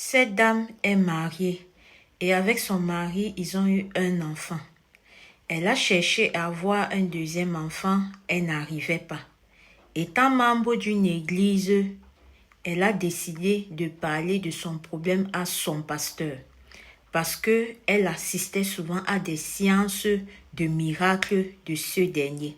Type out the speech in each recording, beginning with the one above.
Cette dame est mariée et avec son mari, ils ont eu un enfant. Elle a cherché à avoir un deuxième enfant, elle n'arrivait pas. Étant membre d'une église, elle a décidé de parler de son problème à son pasteur parce qu'elle assistait souvent à des séances de miracles de ce dernier.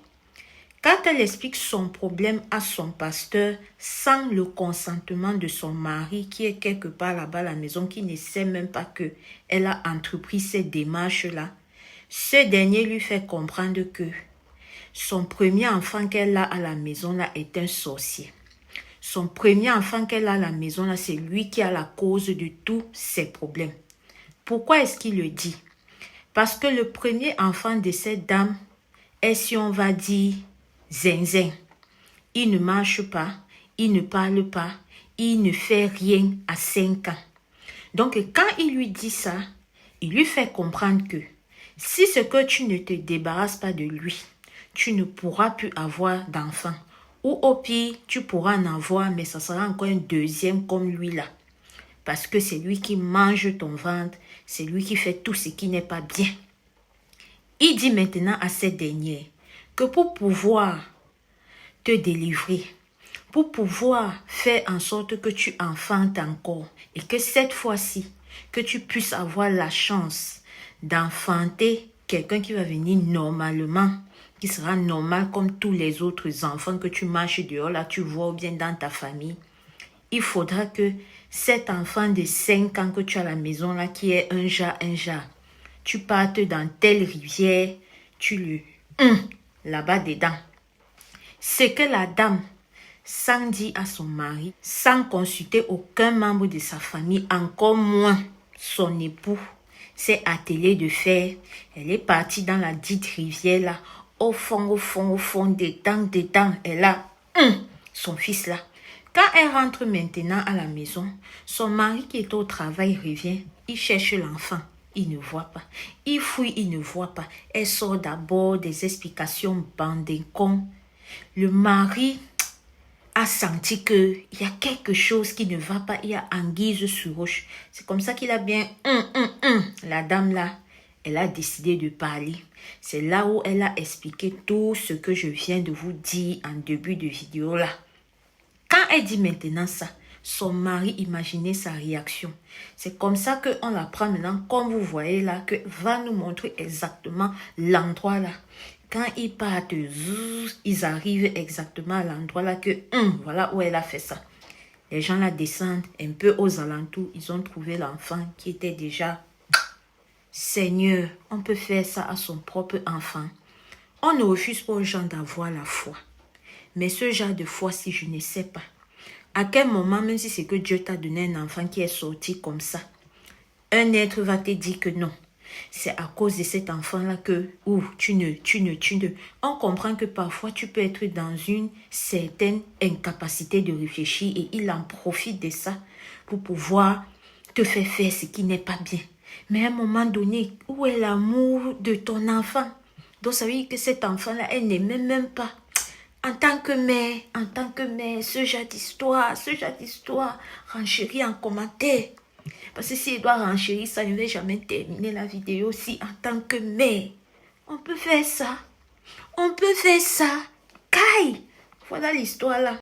Quand elle explique son problème à son pasteur sans le consentement de son mari qui est quelque part là-bas à la maison, qui ne sait même pas qu'elle a entrepris ces démarches-là, ce dernier lui fait comprendre que son premier enfant qu'elle a à la maison là est un sorcier. Son premier enfant qu'elle a à la maison là, c'est lui qui a la cause de tous ses problèmes. Pourquoi est-ce qu'il le dit? Parce que le premier enfant de cette dame est, si on va dire, zinzin. Il ne marche pas, il ne parle pas, il ne fait rien à 5 ans. Donc quand il lui dit ça, il lui fait comprendre que si ce que tu ne te débarrasses pas de lui, tu ne pourras plus avoir d'enfant. Ou au pire, tu pourras en avoir, mais ça sera encore un deuxième comme lui là. Parce que c'est lui qui mange ton ventre, c'est lui qui fait tout ce qui n'est pas bien. Il dit maintenant à cette dernière que pour pouvoir te délivrer, pour pouvoir faire en sorte que tu enfantes encore et que cette fois-ci, que tu puisses avoir la chance d'enfanter quelqu'un qui va venir normalement, qui sera normal comme tous les autres enfants que tu marches dehors, là tu vois ou bien dans ta famille. Il faudra que cet enfant de 5 ans que tu as à la maison là, qui est un jar, tu partes dans telle rivière, tu le là-bas dedans. C'est que la dame, sans dire à son mari, sans consulter aucun membre de sa famille, encore moins son époux, s'est attelée de faire. Elle est partie dans la dite rivière là, au fond, dedans, elle a son fils là. Quand elle rentre maintenant à la maison, son mari qui est au travail revient, il cherche l'enfant. Il ne voit pas. Il fouille, il ne voit pas. Elle sort d'abord des explications bandées-con. Le mari a senti qu'il y a quelque chose qui ne va pas. Il y a anguille sur roche. C'est comme ça qu'il a bien... La dame là, elle a décidé de parler. C'est là où elle a expliqué tout ce que je viens de vous dire en début de vidéo là. Quand elle dit maintenant ça, son mari, imaginez sa réaction. C'est comme ça qu'on la prend maintenant, comme vous voyez là, que va nous montrer exactement l'endroit là. Quand ils partent, ils arrivent exactement à l'endroit là que, voilà où elle a fait ça. Les gens là descendent un peu aux alentours. Ils ont trouvé l'enfant qui était déjà... Seigneur, on peut faire ça à son propre enfant. On ne refuse pas aux gens d'avoir la foi. Mais ce genre de foi, si je ne sais pas, à quel moment, même si c'est que Dieu t'a donné un enfant qui est sorti comme ça, un être va te dire que non. C'est à cause de cet enfant-là que, tu ne. On comprend que parfois tu peux être dans une certaine incapacité de réfléchir et il en profite de ça pour pouvoir te faire faire ce qui n'est pas bien. Mais à un moment donné, où est l'amour de ton enfant? Donc ça veut dire que cet enfant-là, elle n'aimait même pas. En tant que mère, ce genre d'histoire, renchérit en commentaire. Parce que s'il doit renchérir, ça ne va jamais terminer la vidéo. Si en tant que mère, on peut faire ça. Kai! Voilà l'histoire là.